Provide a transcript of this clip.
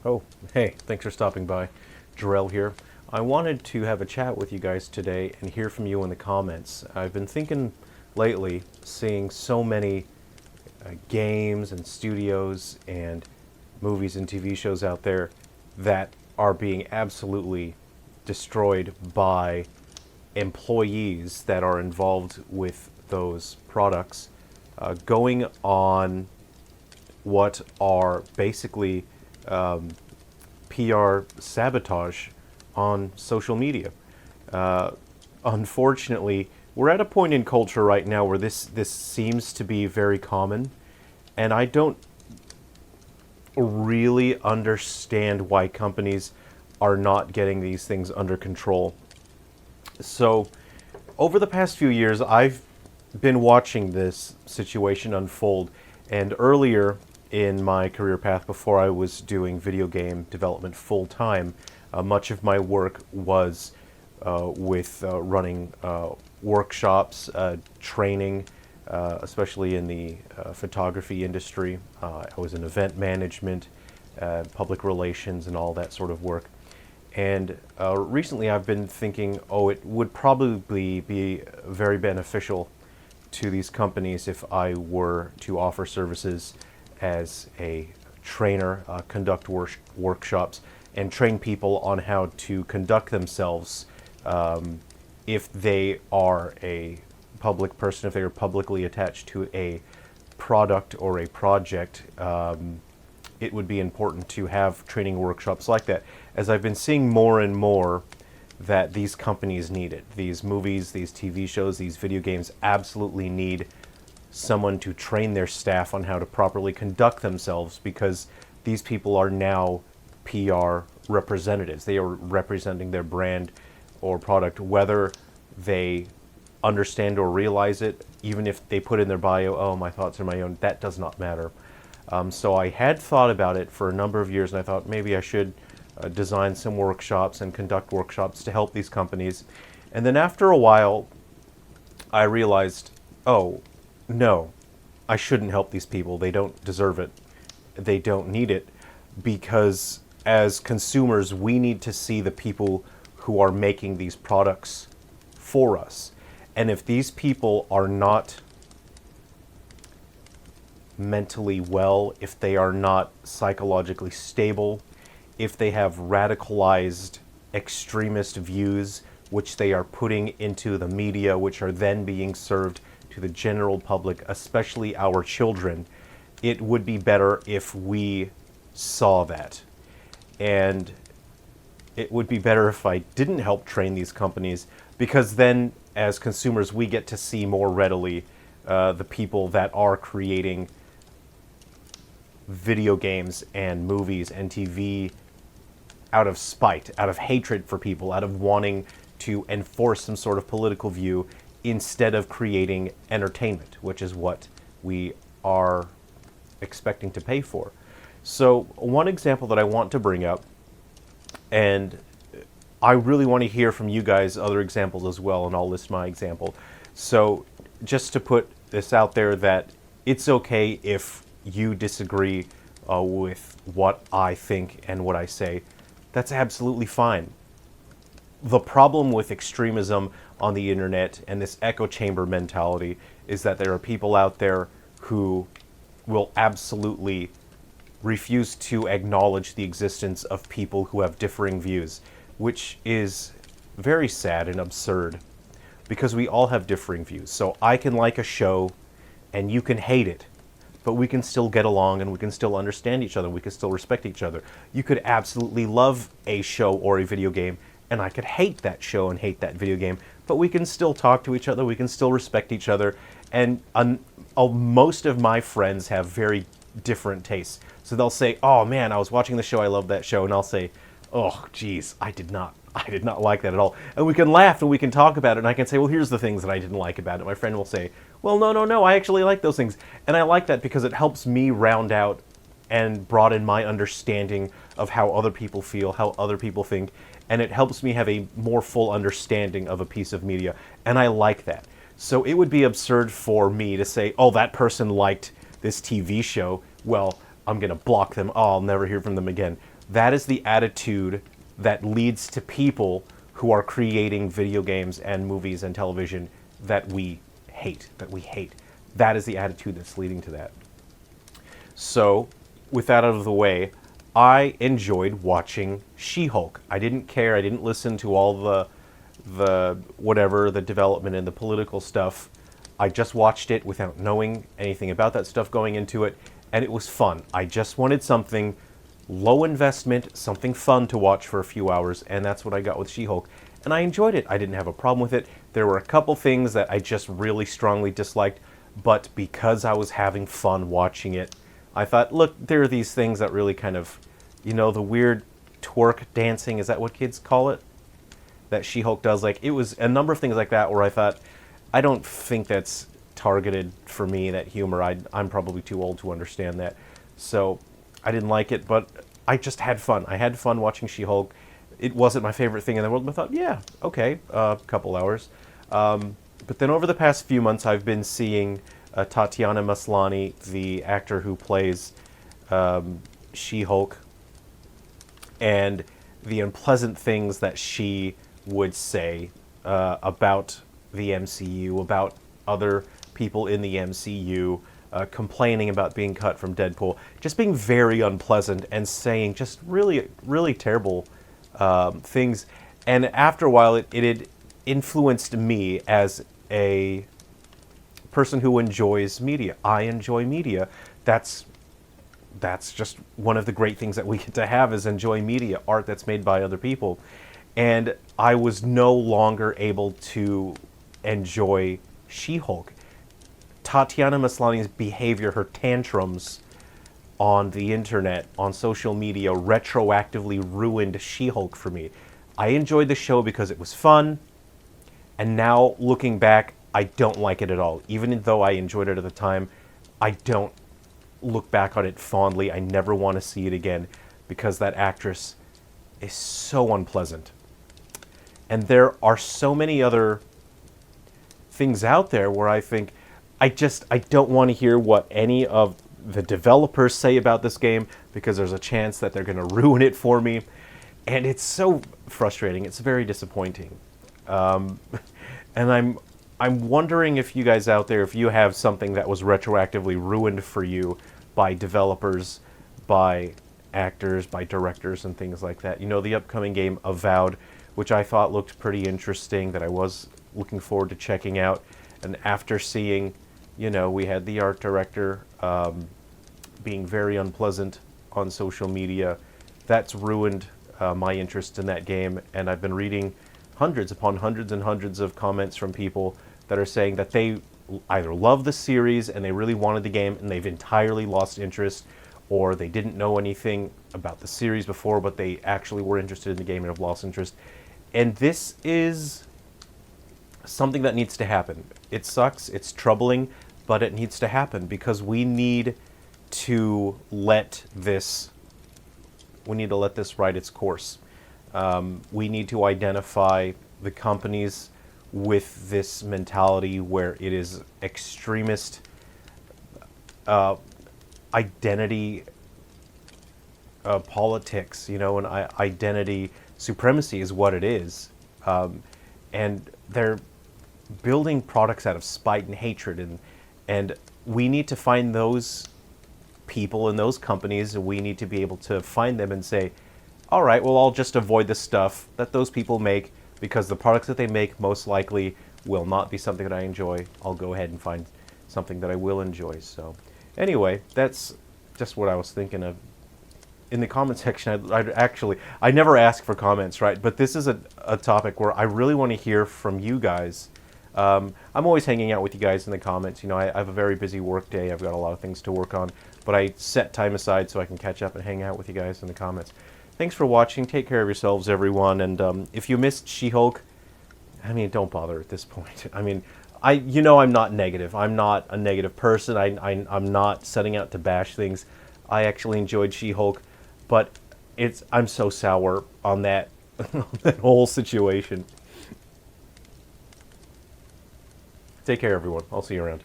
Oh, hey, thanks for stopping by. Jarrell here. I wanted to have a chat with you guys today and hear from you in the comments. I've been thinking lately, seeing so many games and studios and movies and TV shows out there that are being absolutely destroyed by employees that are involved with those products, going on what are basically PR sabotage on social media. Unfortunately, we're at a point in culture right now where this seems to be very common, and I don't really understand why companies are not getting these things under control. So, over the past few years, I've been watching this situation unfold, and earlier in my career path, before I was doing video game development full time, much of my work was with running workshops, training, especially in the photography industry. I was in event management, public relations, and all that sort of work. And recently I've been thinking, it would probably be very beneficial to these companies if I were to offer services as a trainer, conduct workshops, and train people on how to conduct themselves if they are a public person, if they are publicly attached to a product or a project. It would be important to have training workshops like that, as I've been seeing more and more that these companies need it. These movies, these TV shows, these video games absolutely need someone to train their staff on how to properly conduct themselves, because these people are now PR representatives. They are representing their brand or product, whether they understand or realize it. Even if they put in their bio, my thoughts are my own, that does not matter. So I had thought about it for a number of years, and I thought maybe I should design some workshops and conduct workshops to help these companies. And then after a while, I realized, no, I shouldn't help these people. They don't deserve it. They don't need it, because as consumers, we need to see the people who are making these products for us. And if these people are not mentally well, if they are not psychologically stable, if they have radicalized extremist views which they are putting into the media, which are then being served to the general public, especially our children, it would be better if we saw that. And it would be better if I didn't help train these companies, because then as consumers we get to see more readily the people that are creating video games and movies and TV out of spite, out of hatred for people, out of wanting to enforce some sort of political view, instead of creating entertainment, which is what we are expecting to pay for. So one example that I want to bring up, and I really want to hear from you guys other examples as well, and I'll list my example. So just to put this out there, that it's okay if you disagree with what I think and what I say. That's absolutely fine. The problem with extremism on the internet and this echo chamber mentality is that there are people out there who will absolutely refuse to acknowledge the existence of people who have differing views, which is very sad and absurd, because we all have differing views. So I can like a show and you can hate it, but we can still get along and we can still understand each other. We can still respect each other. You could absolutely love a show or a video game, and I could hate that show and hate that video game, but we can still talk to each other. We can still respect each other. And most of my friends have very different tastes. So they'll say, "Oh man, I was watching the show. I love that show," and I'll say, "Oh, geez, I did not like that at all." And we can laugh and we can talk about it, and I can say, "Well, here's the things that I didn't like about it." My friend will say, "Well, no, I actually like those things." And I like that because it helps me round out and broaden my understanding of how other people feel, how other people think, and it helps me have a more full understanding of a piece of media, and I like that. So it would be absurd for me to say, "Oh, that person liked this TV show. Well, I'm going to block them. Oh, I'll never hear from them again." That is the attitude that leads to people who are creating video games and movies and television that we hate, That is the attitude that's leading to that. So, with that out of the way, I enjoyed watching She-Hulk. I didn't care. I didn't listen to all the whatever, the development and the political stuff. I just watched it without knowing anything about that stuff going into it, and it was fun. I just wanted something low investment, something fun to watch for a few hours, and that's what I got with She-Hulk. And I enjoyed it. I didn't have a problem with it. There were a couple things that I just really strongly disliked, but because I was having fun watching it, I thought, look, there are these things that really kind of, the weird twerk dancing, is that what kids call it? That She-Hulk does. Like, it was a number of things like that where I thought, I don't think that's targeted for me, that humor. I'm probably too old to understand that. So I didn't like it, but I just had fun. I had fun watching She-Hulk. It wasn't my favorite thing in the world, but I thought, yeah, okay, a couple hours. But then over the past few months, I've been seeing Tatiana Maslany, the actor who plays She-Hulk, and the unpleasant things that she would say about the MCU, about other people in the MCU, complaining about being cut from Deadpool, just being very unpleasant and saying just really, really terrible things. And after a while, it had influenced me as a person who enjoys media. I enjoy media. That's just one of the great things that we get to have, is enjoy media, art that's made by other people. And I was no longer able to enjoy She-Hulk. Tatiana Maslany's behavior, her tantrums on the internet, on social media, retroactively ruined She-Hulk for me. I enjoyed the show because it was fun, and now looking back, I don't like it at all. Even though I enjoyed it at the time, I don't look back on it fondly. I never want to see it again because that actress is so unpleasant. And there are so many other things out there where I think I don't want to hear what any of the developers say about this game, because there's a chance that they're going to ruin it for me. And it's so frustrating. It's very disappointing. And I'm wondering if you guys out there, if you have something that was retroactively ruined for you by developers, by actors, by directors, and things like that. The upcoming game Avowed, which I thought looked pretty interesting, that I was looking forward to checking out. And after seeing, we had the art director being very unpleasant on social media, that's ruined my interest in that game. And I've been reading hundreds upon hundreds and hundreds of comments from people that are saying that they either love the series and they really wanted the game and they've entirely lost interest, or they didn't know anything about the series before, but they actually were interested in the game and have lost interest. And this is something that needs to happen. It sucks, it's troubling, but it needs to happen because we need to let this ride its course. We need to identify the companies with this mentality where it is extremist identity politics, and identity supremacy is what it is. And they're building products out of spite and hatred, and we need to find those people and those companies, and we need to be able to find them and say, all right, well, I'll just avoid the stuff that those people make, because the products that they make most likely will not be something that I enjoy. I'll go ahead and find something that I will enjoy. So anyway, that's just what I was thinking of. In the comment section, I never ask for comments, right? But this is a topic where I really want to hear from you guys. I'm always hanging out with you guys in the comments. I have a very busy work day. I've got a lot of things to work on, but I set time aside so I can catch up and hang out with you guys in the comments. Thanks for watching. Take care of yourselves, everyone. And if you missed She-Hulk, don't bother at this point. I'm not negative. I'm not a negative person. I'm not setting out to bash things. I actually enjoyed She-Hulk, but I'm so sour on that, that whole situation. Take care, everyone. I'll see you around.